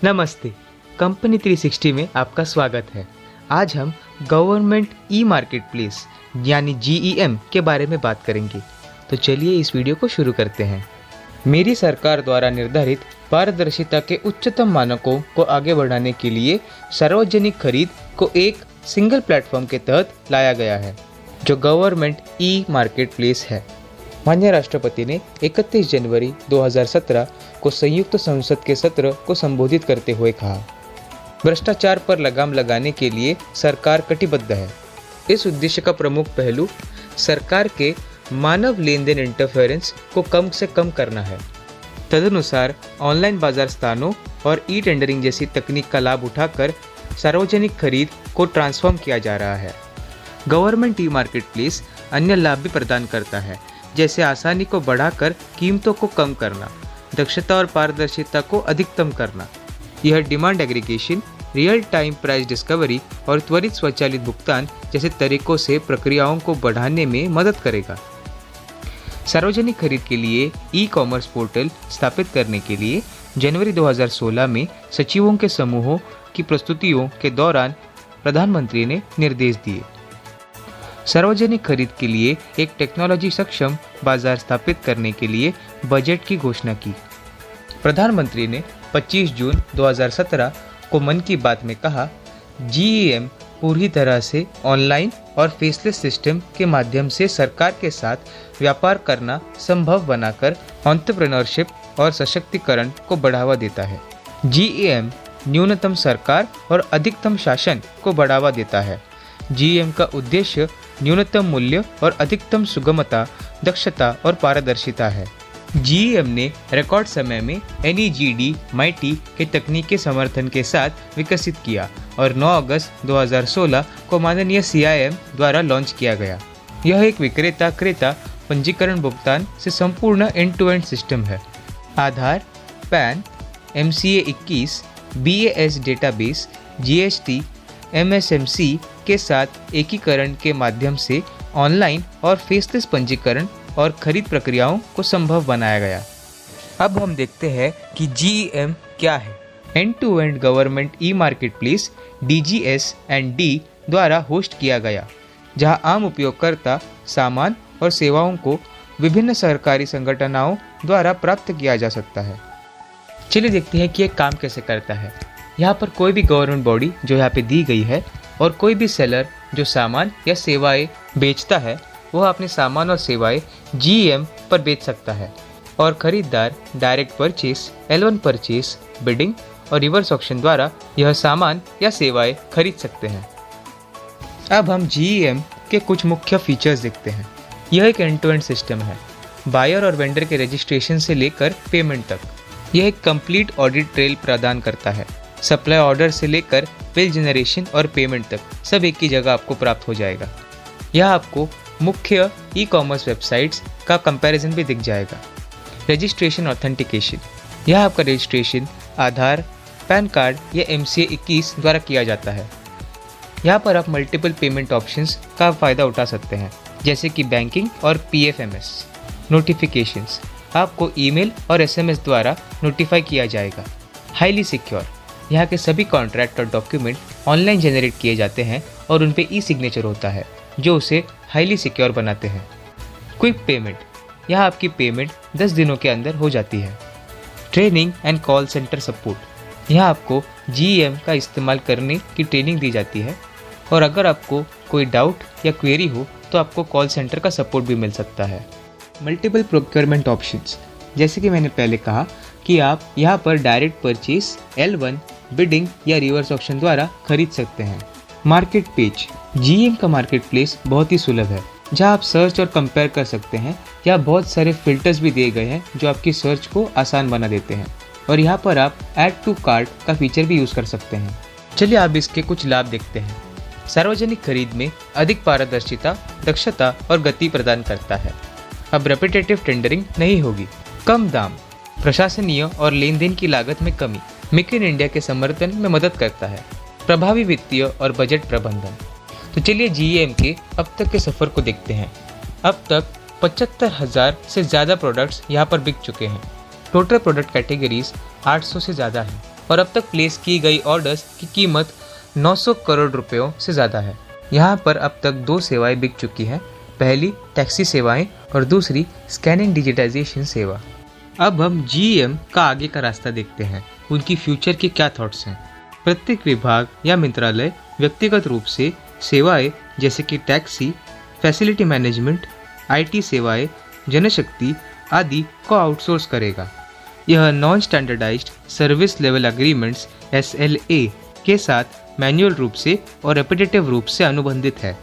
नमस्ते, कंपनी 360 में आपका स्वागत है। आज हम गवर्नमेंट ई मार्केट प्लेस यानी GEM के बारे में बात करेंगे। तो चलिए इस वीडियो को शुरू करते हैं। मेरी सरकार द्वारा निर्धारित पारदर्शिता के उच्चतम मानकों को आगे बढ़ाने के लिए सार्वजनिक खरीद को एक सिंगल प्लेटफॉर्म के तहत लाया गया है, जो गवर्नमेंट ई मार्केट प्लेस है। माननीय राष्ट्रपति ने 31 जनवरी 2017 को संयुक्त संसद के सत्र को संबोधित करते हुए कहा, भ्रष्टाचार पर लगाम लगाने के लिए सरकार कटिबद्ध है। इस उद्देश्य का प्रमुख पहलू सरकार के मानव लेन देन इंटरफेरेंस को कम से कम करना है। तदनुसार ऑनलाइन बाजार स्थानों और ई टेंडरिंग जैसी तकनीक का लाभ उठाकर सार्वजनिक खरीद को ट्रांसफॉर्म किया जा रहा है। गवर्नमेंट ई मार्केट प्लेस अन्य लाभ भी प्रदान करता है, जैसे आसानी को बढ़ाकर कीमतों को कम करना, दक्षता और पारदर्शिता को अधिकतम करना। यह demand aggregation, real time price discovery और त्वरित स्वचालित भुगतान जैसे तरीकों से प्रक्रियाओं को बढ़ाने में मदद करेगा। सार्वजनिक खरीद के लिए ई कॉमर्स पोर्टल स्थापित करने के लिए जनवरी 2016 में सचिवों के समूहों की प्रस्तुतियों के दौरान प्रधानमंत्री ने निर्देश दिए। सार्वजनिक खरीद के लिए एक टेक्नोलॉजी सक्षम बाजार स्थापित करने के लिए बजट की घोषणा की। प्रधानमंत्री ने 25 जून 2017 को मन की बात में कहा, GEM पूरी तरह से ऑनलाइन और फेसलेस सिस्टम के माध्यम से सरकार के साथ व्यापार करना संभव बनाकर एंटरप्रेन्योरशिप और सशक्तिकरण को बढ़ावा देता है। GEM न्यूनतम सरकार और अधिकतम शासन को बढ़ावा देता है। GEM का उद्देश्य न्यूनतम मूल्य और अधिकतम सुगमता, दक्षता और पारदर्शिता है। GEM ने रिकॉर्ड समय में NEGD MITI के तकनीकी समर्थन के साथ विकसित किया और 9 अगस्त 2016 को माननीय CIM द्वारा लॉन्च किया गया। यह एक विक्रेता क्रेता पंजीकरण भुगतान से संपूर्ण एंड टू एंड सिस्टम है। Aadhaar, PAN, MCA 21, BAS database, GST, MSMC के साथ एकीकरण के माध्यम से ऑनलाइन और फेसलेस पंजीकरण और खरीद प्रक्रियाओं को संभव बनाया गया। अब हम देखते हैं कि GEM क्या है। End to end government e marketplace DGS&D द्वारा होस्ट किया गया, जहां आम उपयोगकर्ता सामान और सेवाओं को विभिन्न सरकारी संगठनों द्वारा प्राप्त किया जा सकता है। चलिए देखते हैं कि यह काम कैसे करता है। यहाँ पर कोई भी गवर्नमेंट बॉडी जो यहाँ पे दी गई है और कोई भी सेलर जो सामान या सेवाएं बेचता है, वह अपने सामान और सेवाएं GEM पर बेच सकता है और खरीदार direct purchase, L1 purchase, bidding और रिवर्स ऑक्शन द्वारा यह सामान या सेवाएं खरीद सकते हैं। अब हम GEM के कुछ मुख्य फीचर्स देखते हैं। यह एक एंड टू एंड सिस्टम है, बायर और वेंडर के रजिस्ट्रेशन से लेकर पेमेंट तक। यह एक कंप्लीट ऑडिट ट्रेल प्रदान करता है। सप्लाई ऑर्डर से लेकर बिल जनरेशन और पेमेंट तक सब एक ही जगह आपको प्राप्त हो जाएगा। यह आपको मुख्य ई कॉमर्स वेबसाइट्स का कंपैरिजन भी दिख जाएगा। रजिस्ट्रेशन ऑथेंटिकेशन, यह आपका रजिस्ट्रेशन आधार, पैन कार्ड या MCA 21 द्वारा किया जाता है। यहाँ पर आप मल्टीपल पेमेंट ऑप्शंस का फ़ायदा उठा सकते हैं, जैसे कि बैंकिंग और PFMS। नोटिफिकेशंस, आपको ईमेल और SMS द्वारा नोटिफाई किया जाएगा। हाईली सिक्योर, यहाँ के सभी कॉन्ट्रैक्ट और डॉक्यूमेंट ऑनलाइन जनरेट किए जाते हैं और उन पे ई-सिग्नेचर होता है, जो उसे हाईली सिक्योर बनाते हैं। क्विक पेमेंट, यहाँ आपकी पेमेंट 10 दिनों के अंदर हो जाती है। Training and call centre support, यहाँ आपको GEM का इस्तेमाल करने की ट्रेनिंग दी जाती है और अगर आपको कोई डाउट या क्वेरी हो तो आपको कॉल सेंटर का सपोर्ट भी मिल सकता है। मल्टीपल प्रोक्योरमेंट ऑप्शंस, जैसे कि मैंने पहले कहा कि आप यहाँ पर डायरेक्ट परचेस, L1, बिडिंग या रिवर्स ऑक्शन द्वारा खरीद सकते हैं। मार्केट पेज, GEM का मार्केट प्लेस बहुत ही सुलभ है, जहाँ आप सर्च और कंपेयर कर सकते हैं। यहाँ बहुत सारे फिल्टर्स भी दिए गए हैं जो आपकी सर्च को आसान बना देते हैं और यहाँ पर आप ऐड टू कार्ट का फीचर भी यूज़ कर सकते हैं। चलिए आप इसके कुछ लाभ देखते हैं। सार्वजनिक खरीद में अधिक पारदर्शिता, दक्षता और गति प्रदान करता है। अब रेपिटेटिव टेंडरिंग नहीं होगी। कम दाम, प्रशासनीय और लेन देन की लागत में कमी, मेक इन इंडिया के समर्थन में मदद करता है। प्रभावी वित्तीय और बजट प्रबंधन। तो चलिए GEM के अब तक के सफ़र को देखते हैं। अब तक 75,000 से ज़्यादा प्रोडक्ट्स यहाँ पर बिक चुके हैं। टोटल प्रोडक्ट कैटेगरीज 800 से ज़्यादा हैं। और अब तक प्लेस की गई ऑर्डर्स की कीमत 900 करोड़ रुपयों से ज़्यादा है। यहाँ पर अब तक 2 सेवाएं बिक चुकी हैं, पहली टैक्सी सेवाएं और दूसरी स्कैनिंग डिजिटाइजेशन सेवा। अब हम GEM का आगे का रास्ता देखते हैं, उनकी फ्यूचर के क्या थॉट्स हैं। प्रत्येक विभाग या मंत्रालय व्यक्तिगत रूप से सेवाएं जैसे कि टैक्सी, फैसिलिटी मैनेजमेंट, IT सेवाएं, जनशक्ति आदि को आउटसोर्स करेगा। यह non standardized service level agreements SLA के साथ मैन्युअल रूप से और रेपिटेटिव रूप से अनुबंधित है।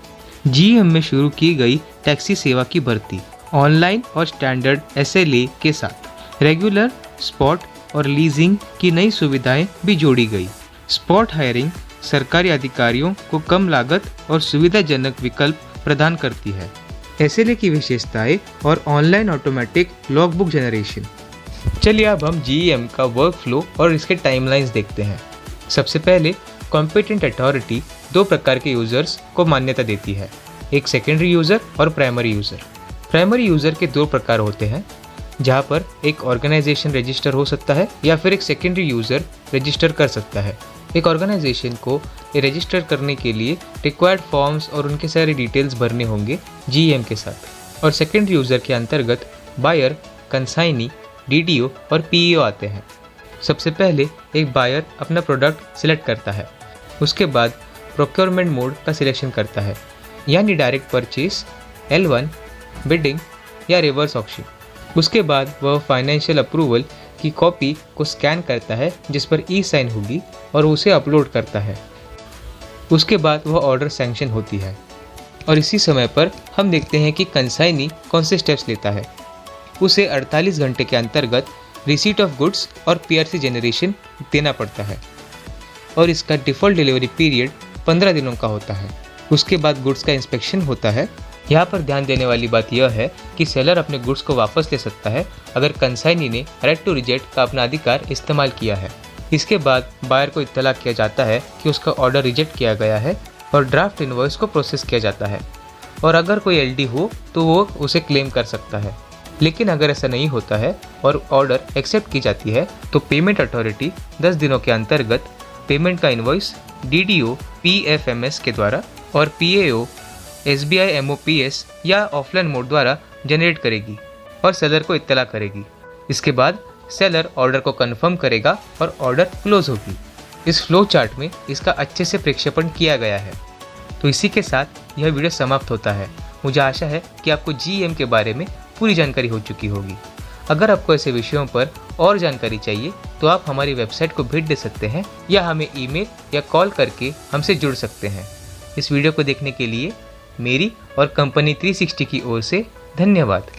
GEM में शुरू की गई टैक्सी सेवा की भर्ती ऑनलाइन और स्टैंडर्ड SLA के साथ रेगुलर, स्पॉट और लीजिंग की नई सुविधाएं भी जोड़ी गई। स्पॉट हायरिंग सरकारी अधिकारियों को कम लागत और सुविधाजनक विकल्प प्रदान करती है। SLA की विशेषताएं और ऑनलाइन ऑटोमेटिक लॉगबुक जनरेशन। चलिए अब हम GEM का वर्क फ्लो और इसके टाइमलाइंस देखते हैं। सबसे पहले कॉम्पिटेंट अथॉरिटी 2 प्रकार के यूजर्स को मान्यता देती है, एक सेकेंडरी यूज़र और प्राइमरी यूज़र। प्राइमरी यूज़र के 2 प्रकार होते हैं, जहाँ पर एक ऑर्गेनाइजेशन रजिस्टर हो सकता है या फिर एक सेकेंडरी यूज़र रजिस्टर कर सकता है। एक ऑर्गेनाइजेशन को रजिस्टर करने के लिए रिक्वायर्ड फॉर्म्स और उनके सारे डिटेल्स भरने होंगे GEM के साथ। और सेकेंडरी यूज़र के अंतर्गत बायर, कंसाइनी, DDO और PEO आते हैं। सबसे पहले एक बायर अपना प्रोडक्ट सिलेक्ट करता है, उसके बाद प्रोक्योरमेंट मोड का सिलेक्शन करता है, यानी डायरेक्ट परचेज, L1, बिडिंग या रिवर्स ऑक्शन। उसके बाद वह फाइनेंशियल अप्रूवल की कॉपी को स्कैन करता है जिस पर E-साइन होगी और उसे अपलोड करता है। उसके बाद वह ऑर्डर सैंक्शन होती है। और इसी समय पर हम देखते हैं कि कंसाइनी कौन से स्टेप्स लेता है। उसे 48 घंटे के अंतर्गत रिसीट ऑफ गुड्स और PRC जनरेशन देना पड़ता है और इसका डिफ़ॉल्ट डिलीवरी पीरियड 15 दिनों का होता है। उसके बाद गुड्स का इंस्पेक्शन होता है। यहाँ पर ध्यान देने वाली बात यह है कि सेलर अपने गुड्स को वापस ले सकता है अगर कंसाइनी ने राइट टू रिजेक्ट का अपना अधिकार इस्तेमाल किया है। इसके बाद बायर को इत्तला किया जाता है कि उसका ऑर्डर रिजेक्ट किया गया है और ड्राफ्ट इनवॉइस को प्रोसेस किया जाता है, और अगर कोई LD हो तो वो उसे क्लेम कर सकता है। लेकिन अगर ऐसा नहीं होता है और ऑर्डर एक्सेप्ट की जाती है तो पेमेंट अथॉरिटी 10 दिनों के अंतर्गत पेमेंट का इनवॉइस DDO PFMS के द्वारा और PAO SBI MOPS या ऑफलाइन मोड द्वारा जनरेट करेगी और सेलर को इत्तला करेगी। इसके बाद सेलर ऑर्डर को कंफर्म करेगा और ऑर्डर क्लोज होगी। इस फ्लो चार्ट में इसका अच्छे से प्रक्षेपण किया गया है। तो इसी के साथ यह वीडियो समाप्त होता है। मुझे आशा है कि आपको GEM के बारे में पूरी जानकारी हो चुकी होगी। अगर आपको ऐसे विषयों पर और जानकारी चाहिए तो आप हमारी वेबसाइट को भेंट दे सकते हैं या हमें ईमेल या कॉल करके हमसे जुड़ सकते हैं। इस वीडियो को देखने के लिए मेरी और कंपनी 360 की ओर से धन्यवाद।